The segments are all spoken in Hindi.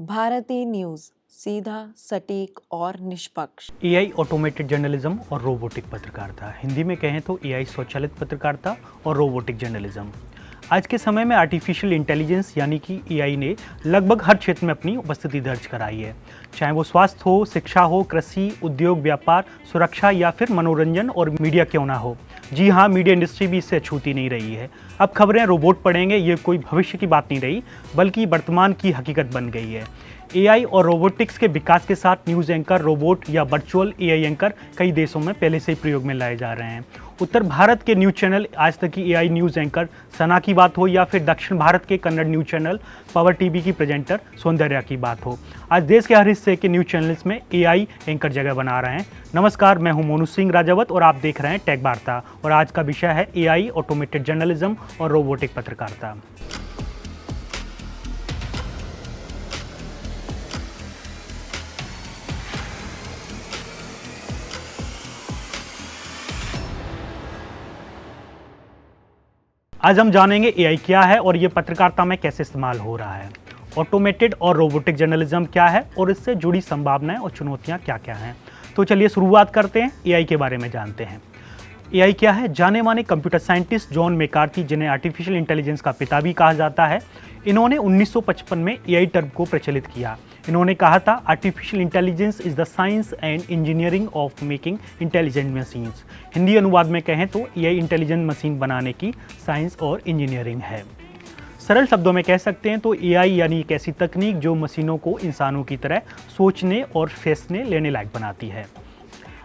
भारतीय न्यूज सीधा, सटीक और निष्पक्ष। एआई ऑटोमेटेड जर्नलिज्म और रोबोटिक पत्रकारिता, हिंदी में कहें तो एआई स्वचालित पत्रकारिता और रोबोटिक जर्नलिज्म। आज के समय में आर्टिफिशियल इंटेलिजेंस यानी कि एआई ने लगभग हर क्षेत्र में अपनी उपस्थिति दर्ज कराई है, चाहे वो स्वास्थ्य हो, शिक्षा हो, कृषि, उद्योग, व्यापार, सुरक्षा या फिर मनोरंजन और मीडिया क्यों ना हो। जी हाँ, मीडिया इंडस्ट्री भी इससे अछूती नहीं रही है। अब खबरें रोबोट पढ़ेंगे, ये कोई भविष्य की बात नहीं रही, बल्कि वर्तमान की हकीकत बन गई है। एआई और रोबोटिक्स के विकास के साथ न्यूज़ एंकर रोबोट या वर्चुअल एआई एंकर कई देशों में पहले से ही प्रयोग में लाए जा रहे हैं। उत्तर भारत के न्यूज़ चैनल आज तक की एआई न्यूज़ एंकर सना की बात हो या फिर दक्षिण भारत के Kannada news channel power TV की प्रेजेंटर सौंदर्या की बात हो, आज देश के हर हिस्से के न्यूज़ चैनल्स में एआई एंकर जगह बना रहे हैं। नमस्कार, मैं हूं मोनू सिंह राजावत और आप देख रहे हैं टेक वार्ता और आज का विषय है एआई ऑटोमेटेड जर्नलिज्म और रोबोटिक पत्रकारिता। आज हम जानेंगे एआई क्या है और ये पत्रकारिता में कैसे इस्तेमाल हो रहा है, ऑटोमेटेड और रोबोटिक जर्नलिज्म क्या है और इससे जुड़ी संभावनाएं और चुनौतियां क्या क्या हैं। तो चलिए शुरुआत करते हैं, एआई के बारे में जानते हैं। एआई क्या है? जाने माने कंप्यूटर साइंटिस्ट जॉन मैकार्थी, जिन्हें आर्टिफिशियल इंटेलिजेंस का पिता भी कहा जाता है, इन्होंने 1955 में एआई टर्म को प्रचलित किया। इन्होंने कहा था, artificial intelligence is the science and engineering of making intelligent machines. Hindi अनुवाद में कहें तो एआई इंटेलिजेंट मशीन बनाने की साइंस और इंजीनियरिंग है। सरल शब्दों में कह सकते हैं तो एआई यानी एक ऐसी तकनीक जो मशीनों को इंसानों की तरह सोचने और फैसले लेने लायक बनाती है।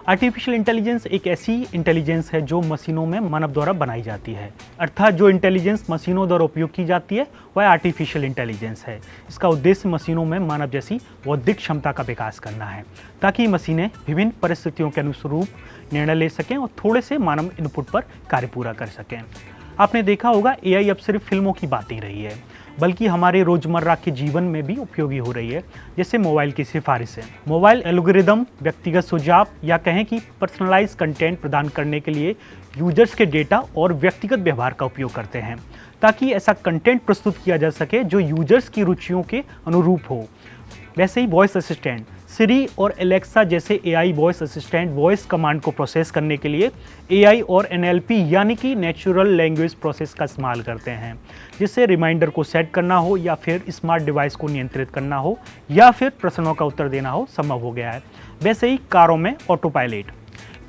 आर्टिफिशियल इंटेलिजेंस एक ऐसी इंटेलिजेंस है जो मशीनों में मानव द्वारा बनाई जाती है, अर्थात जो इंटेलिजेंस मशीनों द्वारा उपयोग की जाती है वह आर्टिफिशियल इंटेलिजेंस है। इसका उद्देश्य मशीनों में मानव जैसी बौद्धिक क्षमता का विकास करना है, ताकि मशीनें विभिन्न परिस्थितियों के अनुरूप निर्णय ले सकें और थोड़े से मानव इनपुट पर कार्य पूरा कर सकें। आपने देखा होगा, एआई अब सिर्फ फिल्मों की बात नहीं रही है, बल्कि हमारे रोजमर्रा के जीवन में भी उपयोगी हो रही है, जैसे मोबाइल की सिफारिशें। मोबाइल एल्गोरिदम व्यक्तिगत सुझाव या कहें कि पर्सनलाइज कंटेंट प्रदान करने के लिए यूजर्स के डेटा और व्यक्तिगत व्यवहार का उपयोग करते हैं, ताकि ऐसा कंटेंट प्रस्तुत किया जा सके जो यूजर्स की रुचियों के अनुरूप हो। वैसे ही वॉइस असिस्टेंट सिरी और एलेक्सा जैसे AI voice assistant voice command को प्रोसेस करने के लिए एआई और एनएलपी यानी कि नेचुरल लैंग्वेज प्रोसेस का इस्तेमाल करते हैं, जिससे रिमाइंडर को सेट करना हो या फिर स्मार्ट डिवाइस को नियंत्रित करना हो या फिर प्रश्नों का उत्तर देना हो संभव हो गया है। वैसे ही कारों में ऑटो पायलट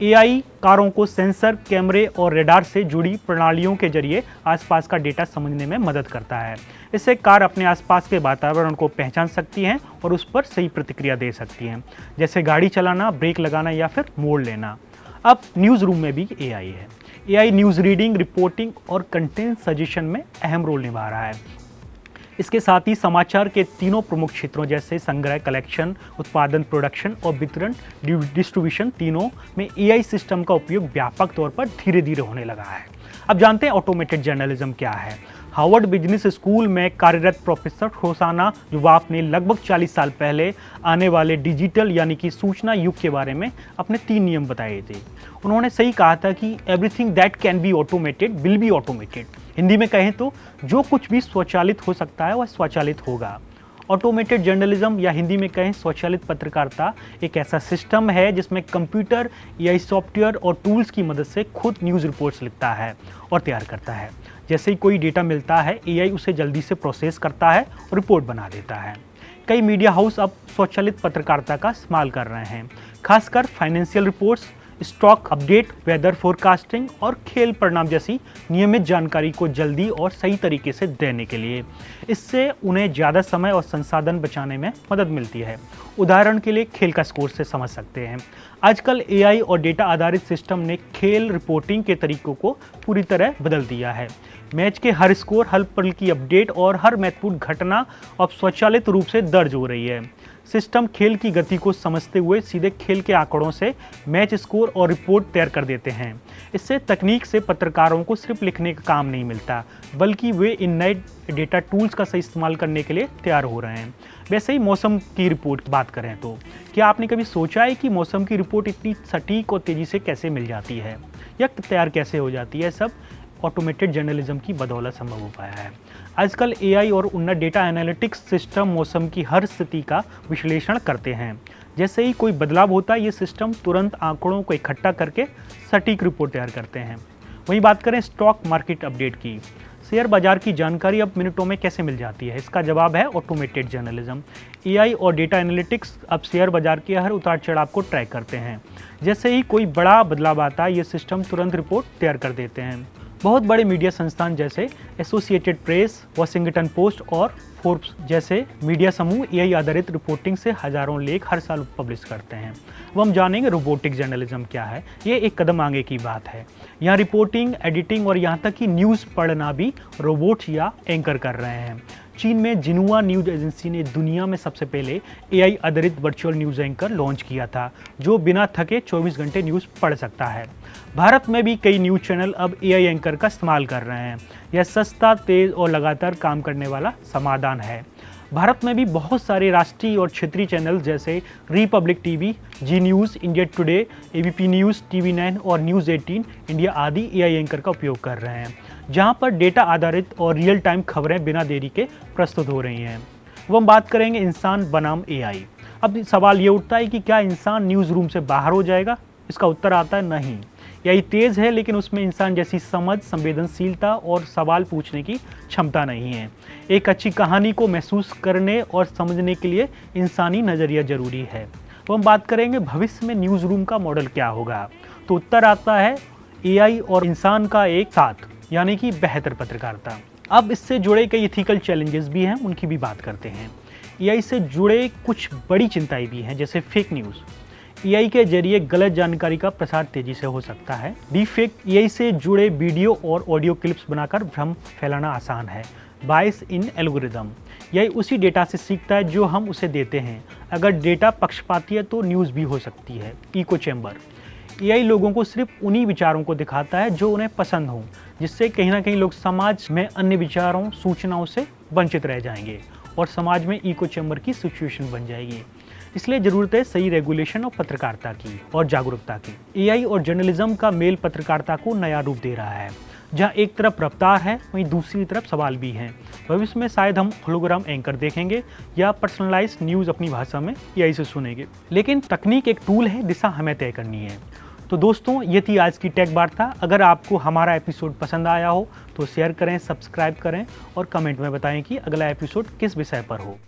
एआई कारों को सेंसर, कैमरे और रेडार से जुड़ी प्रणालियों के जरिए आसपास का डेटा समझने में मदद करता है। इससे कार अपने आसपास के वातावरण को पहचान सकती हैं और उस पर सही प्रतिक्रिया दे सकती हैं, जैसे गाड़ी चलाना, ब्रेक लगाना या फिर मोड़ लेना। अब न्यूज़ रूम में भी एआई है। एआई न्यूज़ रीडिंग, रिपोर्टिंग और कंटेंट सजेशन में अहम रोल निभा रहा है। इसके साथ ही समाचार के तीनों प्रमुख क्षेत्रों जैसे संग्रह, कलेक्शन, उत्पादन, प्रोडक्शन और वितरण, डिस्ट्रीब्यूशन, तीनों में एआई सिस्टम का उपयोग व्यापक तौर पर धीरे धीरे होने लगा है। अब जानते हैं ऑटोमेटेड जर्नलिज्म क्या है। हार्वर्ड बिजनेस स्कूल में कार्यरत प्रोफेसर होसाना जुवाफ ने लगभग 40 साल पहले आने वाले डिजिटल यानी कि सूचना युग के बारे में अपने 3 नियम बताए थे। उन्होंने सही कहा था कि everything that can be automated will be automated. Hindi में कहें तो जो कुछ भी स्वचालित हो सकता है वह स्वचालित होगा। ऑटोमेटेड जर्नलिज्म या हिंदी में कहें स्वचालित पत्रकारिता एक ऐसा सिस्टम है जिसमें कंप्यूटर, एआई सॉफ्टवेयर और टूल्स की मदद से खुद न्यूज़ रिपोर्ट्स लिखता है और तैयार करता है। जैसे ही कोई डेटा मिलता है, एआई उसे जल्दी से प्रोसेस करता है और रिपोर्ट बना देता है। कई मीडिया हाउस अब स्वचालित पत्रकारिता का इस्तेमाल कर रहे हैं, खासकर financial reports, stock update, weather forecasting और खेल परिणाम जैसी नियमित जानकारी को जल्दी और सही तरीके से देने के लिए। इससे उन्हें ज़्यादा समय और संसाधन बचाने में मदद मिलती है। उदाहरण के लिए खेल का स्कोर से समझ सकते हैं। आजकल एआई और डेटा आधारित सिस्टम ने खेल रिपोर्टिंग के तरीकों को पूरी तरह बदल दिया है। मैच के हर स्कोर, हर पल की अपडेट और हर महत्वपूर्ण घटना अब स्वचालित रूप से दर्ज हो रही है। सिस्टम खेल की गति को समझते हुए सीधे खेल के आंकड़ों से मैच स्कोर और रिपोर्ट तैयार कर देते हैं। इससे तकनीक से पत्रकारों को सिर्फ लिखने का काम नहीं मिलता, बल्कि वे इन नए डेटा टूल्स का सही इस्तेमाल करने के लिए तैयार हो रहे हैं। वैसे ही मौसम की रिपोर्ट की बात करें तो क्या आपने कभी सोचा है कि मौसम की रिपोर्ट इतनी सटीक और तेज़ी से कैसे मिल जाती है या तैयार कैसे हो जाती है? सब ऑटोमेटेड जर्नलिज्म की बदौलत संभव हो पाया है। आजकल एआई और उन्नत डेटा एनालिटिक्स सिस्टम मौसम की हर स्थिति का विश्लेषण करते हैं। जैसे ही कोई बदलाव होता है, ये सिस्टम तुरंत आंकड़ों को इकट्ठा करके सटीक रिपोर्ट तैयार करते हैं। वहीं बात करें स्टॉक मार्केट अपडेट की, शेयर बाजार की जानकारी अब मिनटों में कैसे मिल जाती है? इसका जवाब है ऑटोमेटेड जर्नलिज्म। एआई और डेटा एनालिटिक्स अब शेयर बाजार के हर उतार चढ़ाव को ट्रैक करते हैं। जैसे ही कोई बड़ा बदलाव आता है, ये सिस्टम तुरंत रिपोर्ट तैयार कर देते हैं। बहुत बड़े मीडिया संस्थान जैसे एसोसिएटेड प्रेस, वॉशिंगटन पोस्ट और फोर्ब्स जैसे मीडिया समूह एआई आधारित रिपोर्टिंग से हजारों लेख हर साल पब्लिश करते हैं। अब हम जानेंगे रोबोटिक जर्नलिज्म क्या है। ये एक कदम आगे की बात है। यहाँ रिपोर्टिंग, एडिटिंग और यहाँ तक कि न्यूज़ पढ़ना भी रोबोट या एंकर कर रहे हैं। चीन में जिनुआ न्यूज़ एजेंसी ने दुनिया में सबसे पहले एआई आधारित वर्चुअल न्यूज़ एंकर लॉन्च किया था, जो बिना थके 24 घंटे न्यूज़ पढ़ सकता है। भारत में भी कई न्यूज़ चैनल अब एआई एंकर का इस्तेमाल कर रहे हैं। यह सस्ता, तेज़ और लगातार काम करने वाला समाधान है। भारत में भी बहुत सारे राष्ट्रीय और क्षेत्रीय चैनल जैसे Republic TV, Zee News, India Today, ABP News, TV 9 और न्यूज़ 18 इंडिया आदि एआई एंकर का उपयोग कर रहे हैं, जहां पर डेटा आधारित और रियल टाइम खबरें बिना देरी के प्रस्तुत हो रही हैं। वो हम बात करेंगे इंसान बनाम एआई। अब सवाल ये उठता है कि क्या इंसान न्यूज़ रूम से बाहर हो जाएगा? इसका उत्तर आता है नहीं। एआई तेज़ है, लेकिन उसमें इंसान जैसी समझ, संवेदनशीलता और सवाल पूछने की क्षमता नहीं है। एक अच्छी कहानी को महसूस करने और समझने के लिए इंसानी नज़रिया जरूरी है। तो हम बात करेंगे भविष्य में न्यूज़ रूम का मॉडल क्या होगा। तो उत्तर आता है एआई और इंसान का एक साथ, यानी कि बेहतर पत्रकारिता। अब इससे जुड़े कई एथिकल चैलेंजेस भी हैं, उनकी भी बात करते हैं। एआई से जुड़े कुछ बड़ी चिंताएं भी हैं, जैसे फेक न्यूज़। एआई के जरिए गलत जानकारी का प्रसार तेजी से हो सकता है। डीफेक, एआई से जुड़े वीडियो और ऑडियो क्लिप्स बनाकर भ्रम फैलाना आसान है। बायस इन एल्गोरिदम, एआई उसी डेटा से सीखता है जो हम उसे देते हैं। अगर डेटा पक्षपाती है तो न्यूज़ भी हो सकती है। इको चैम्बर, एआई लोगों को सिर्फ उन्हीं विचारों को दिखाता है जो उन्हें पसंद हो, जिससे कहीं ना कहीं लोग समाज में अन्य विचारों, सूचनाओं से वंचित रह जाएंगे और समाज में इको चैम्बर की सिचुएशन बन जाएगी। इसलिए ज़रूरत है सही रेगुलेशन और पत्रकारिता की और जागरूकता की। एआई और जर्नलिज्म का मेल पत्रकारिता को नया रूप दे रहा है, जहां एक तरफ रफ्तार है, वहीं दूसरी तरफ सवाल भी हैं। भविष्य में शायद हम होलोग्राम एंकर देखेंगे या पर्सनलाइज्ड न्यूज़ अपनी भाषा में एआई से सुनेंगे। लेकिन तकनीक एक टूल है, दिशा हमें तय करनी है। तो दोस्तों, ये थी आज की टेक वार्ता। अगर आपको हमारा एपिसोड पसंद आया हो तो शेयर करें, सब्सक्राइब करें और कमेंट में बताएं कि अगला एपिसोड किस विषय पर हो।